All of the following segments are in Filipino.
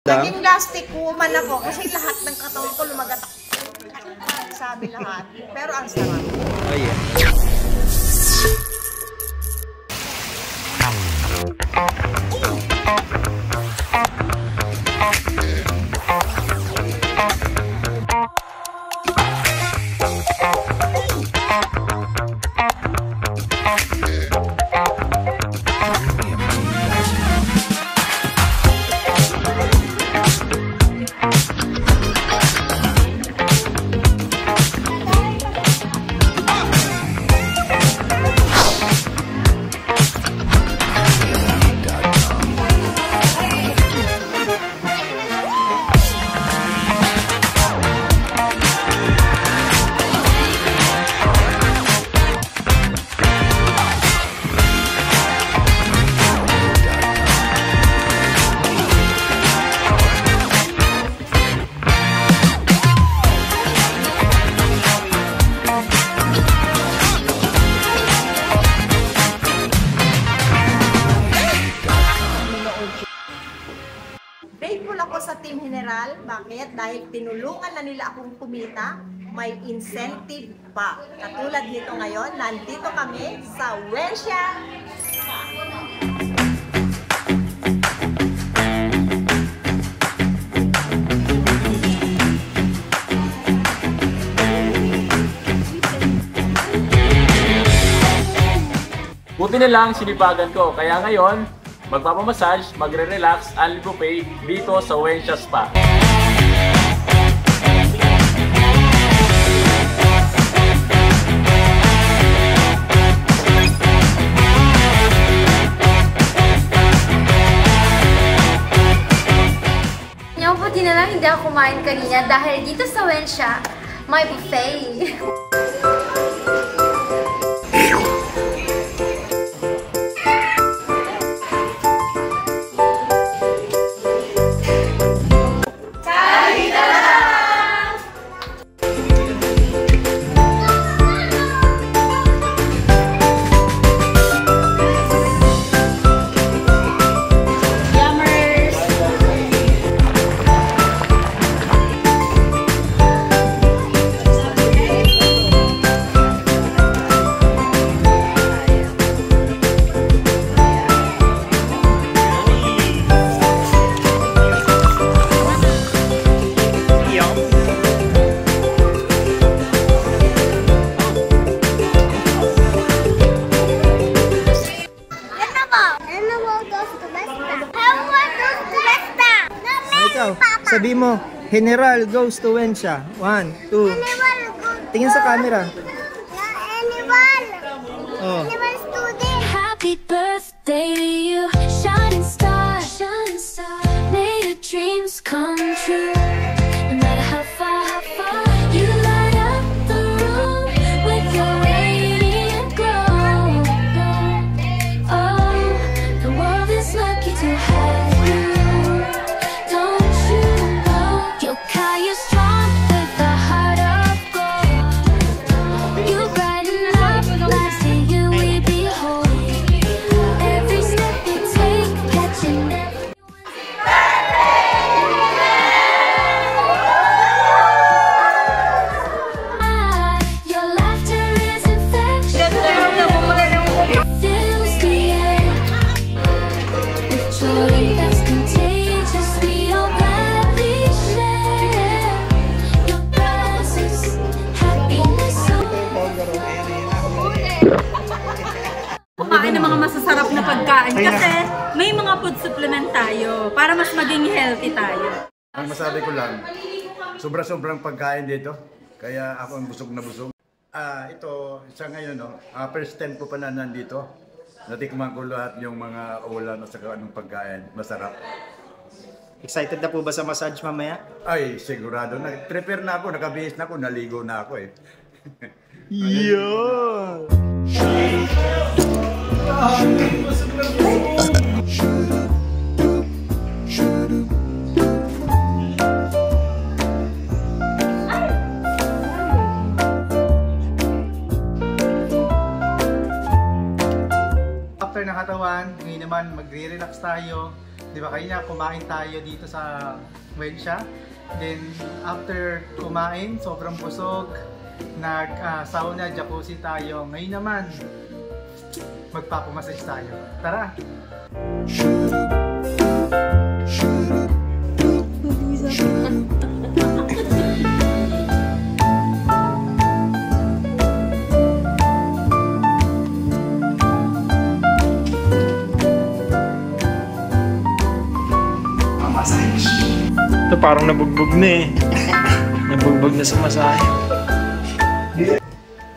Naging plastic woman ako kasi lahat ng katawan ko lumagat. Sabi lahat. Pero ang sarap. Oh yeah. Grateful ako sa Team General. Bakit? Dahil tinulungan na nila akong kumita, may incentive pa. Katulad nito ngayon, nandito kami sa Wensha. Buti na lang sinipagan ko, kaya ngayon, magpapamassage, magre-relax, and buffet dito sa Wensha Spa. Buti na lang hindi ako kumain kanina dahil dito sa Wensha, may buffet. Sabi mo, General goes to Wensha. 1, 2. Tingin sa camera. Animal. Oh. Animal student. Happy birthday to you, shining star, shining star. May your dreams come true. No matter how far you light up the room with your radiant glow. Oh, the world is lucky to have you. Kumain ng mga masasarap na pagkain kasi may mga food supplement tayo para mas maging healthy tayo. Ang masabi ko lang, sobra-sobrang pagkain dito. Kaya ako ang busog na busog. Ito, sa ngayon, first time ko pa na nandito. Natikman ko lahat yung mga ulam at saka anong pagkain. Masarap. Excited na po ba sa massage mamaya? Ay, sigurado na. Prepare na ako, nakabihis na ako, naligo na ako eh. Yeah! After ng katawan, ngayon naman magre-relax tayo. Di ba kanina kumain tayo dito sa Wensha. Then after kumain, sobrang busog. Nag-sauna, jacuzzi tayo. Ngayon naman, magpapamassage tayo. Tara! Ito parang nabugbog na eh. Nabugbog na sa masahe.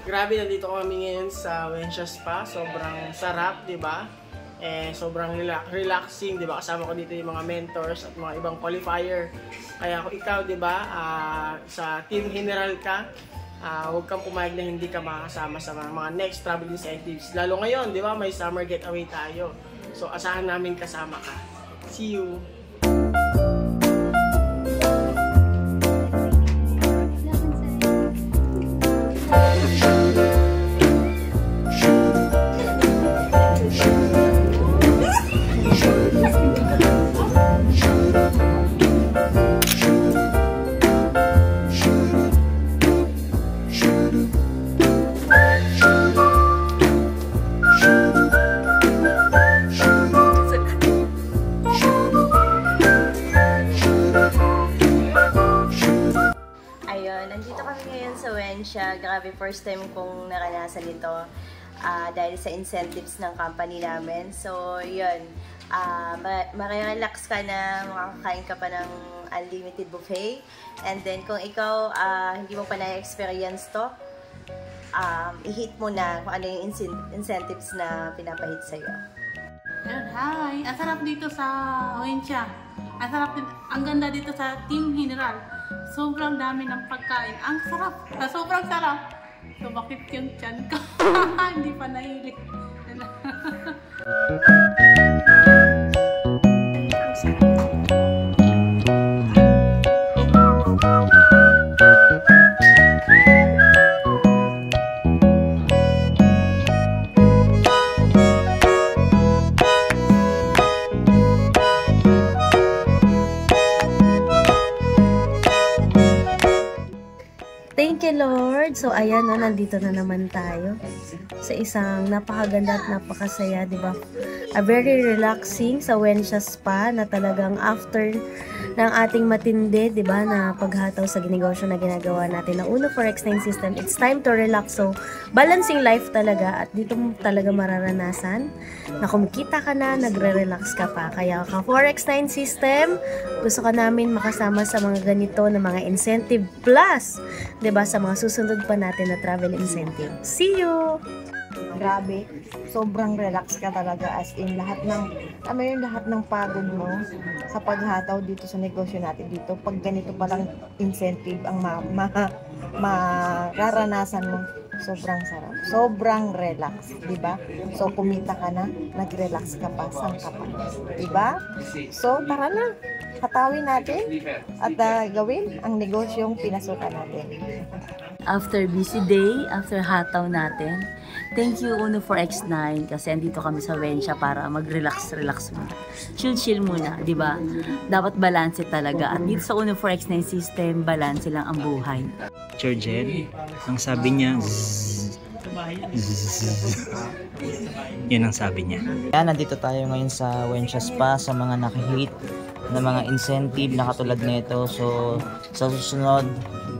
Grabe, nandito kami ngayon sa Wensha Spa. Sobrang sarap, di ba? Sobrang relaxing, di ba? Kasama ko dito yung mga mentors at mga ibang qualifier. Kaya kung ikaw, di ba, sa Team General ka, huwag kang pumayag na hindi ka makasama sa mga next travel incentives. Lalo ngayon, di ba, may summer getaway tayo. So, asahan namin kasama ka. See you! Grabe, first time kong naranasan ito dahil sa incentives ng company namin. So, yun. Marirelax ka na, makakain ka pa ng unlimited buffet. And then, kung ikaw hindi mo pa na-experience to, i-hit mo na kung ano yung incentives na pinapahit sa'yo. Hi! Ang sarap dito sa Wensha. Ang sarap din, ang ganda dito sa Team General. Sobrang dami ng pagkain. Ang sarap. Sobrang sarap. Sumakit yung tiyan ko. Hindi pa nahilig. Thank you, Lord. So, ayan, no, nandito na naman tayo sa isang napakaganda at napakasaya, di ba? A very relaxing sa Wensha Spa na talagang after ng ating matindi, di ba, na paghataw sa ginegosyo na ginagawa natin na Uno Forex9 system. It's time to relax. So, balancing life talaga at dito mo talaga mararanasan na kumikita ka na, nagre-relax ka pa. Kaya ka Forex9 system, gusto ka namin makasama sa mga ganito na mga incentive plus, di ba, sa mga susunod pa natin na travel incentive. See you! Grabe, sobrang relax ka talaga, as in lahat ng pagod mo sa paghataw dito sa negosyo natin dito. Pag ganito palang incentive ang mararanasan mo, sobrang sarap, sobrang relax, di ba? So kumita ka na, nag-relax ka pa, saan ka pa, di ba? So tara na, hatawin natin at gawin ang negosyong pinasukan natin. After busy day, after hataw natin, thank you Uno Forex9 kasi andito kami sa Wensha para mag-relax muna. Chill muna, di ba? Dapat balance talaga. At dito sa Uno Forex9 system, balance lang ang buhay. Georgette, ang sabi niya, yun ang sabi niya. Yan, nandito tayo ngayon sa Wensha Spa sa mga nakihit na mga incentive na katulad nito. So, sa susunod,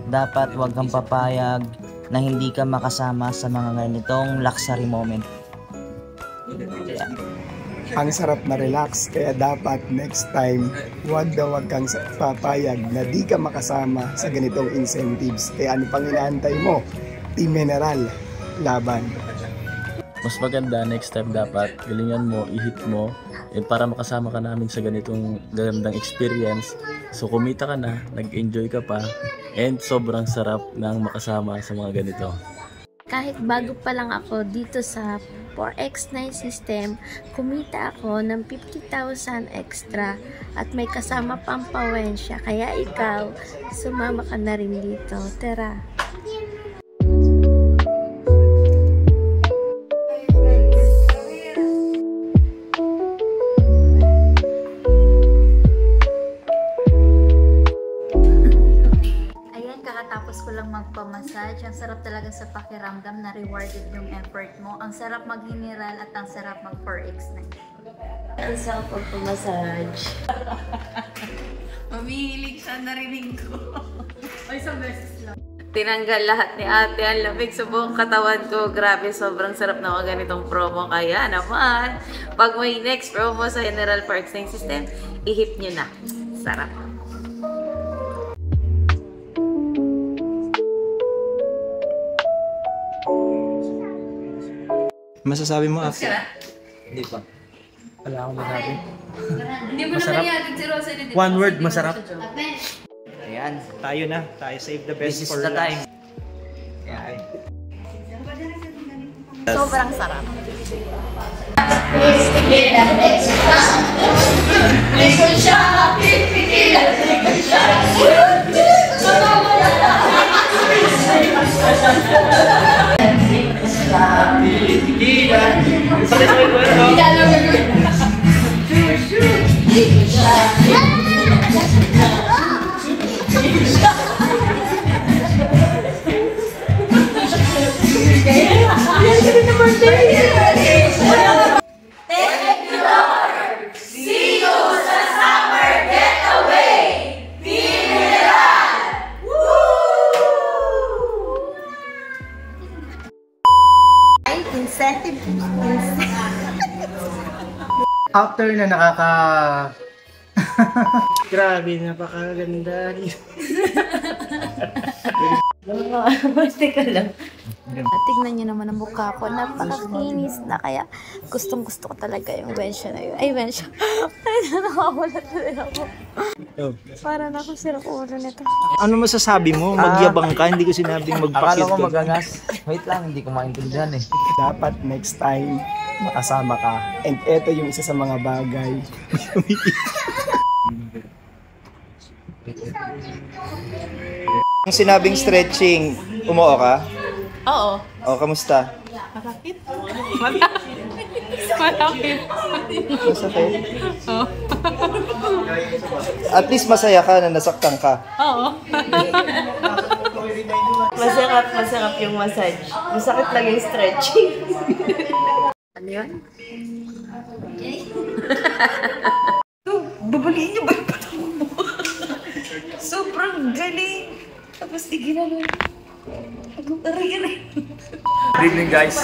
dapat wag kang papayag na hindi ka makasama sa mga ganitong luxury moment. Yeah. Ang sarap na relax, kaya dapat next time wag kang papayag na di ka makasama sa ganitong incentives. Kaya ano pang inaantay mo? Team General, laban. Mas maganda next time dapat galingan mo, i-hit mo para makasama ka namin sa ganitong gandang experience. So kumita ka na, nag-enjoy ka pa, and sobrang sarap ng makasama sa mga ganito. Kahit bago pa lang ako dito sa Forex9 system, kumita ako ng 50,000 extra at may kasama pang pa-Wensha. Kaya ikaw, sumama ka na rin dito. Tara! ko lang magpamassage. Ang sarap talaga sa pakiramdam na rewarded yung effort mo. Ang sarap mag-mineral at ang sarap mag-4X9. Ang sarap magpamassage. Umihilig siya, narinig ko. Ay, isang beses lang. Tinanggal lahat ni ate. Ang lamig sa buong katawan ko. Grabe, sobrang sarap na mga ganitong promo. Kaya naman, pag may next promo sa General X9 System, ihip nyo na. Sarap. Masasabi mo, Ate? Hindi pa. Wala akong masabi. Hindi mo Masarap. naman yatid si Rosa. One word, masarap. Ayan. Tayo na. Tayo save the best This is for the last. time. Okay. Sobrang sarap. Incentive. After na Grabe, napakaganda. Teka lang. Tignan niyo naman ang mukha ko. Napakakinis na. Kaya gustong-gusto ko talaga yung Wensha na yun. Ay, Wensha. Ay, nakakawala talaga ako. Para na akong sirang ulo nito. Ano masasabi mo? Magyabang ka, hindi ko sinabing magpakit Akala ko ka. magagas. Wait lang, hindi ko maintindihan eh. Dapat next time makasama ka. And eto yung isa sa mga bagay. Yung sinabing stretching, umuo ka? Oo. O, kamusta? Malapit. Malapit. Masakit? Oo. At least masaya ka na nasaktan ka. Oo. Masarap yung massage. Masakit lang yung stretching. Ano yun? Babaliin niyo ba yung patawag mo? Sobrang galing. Tapos tignan mo. Good evening, guys.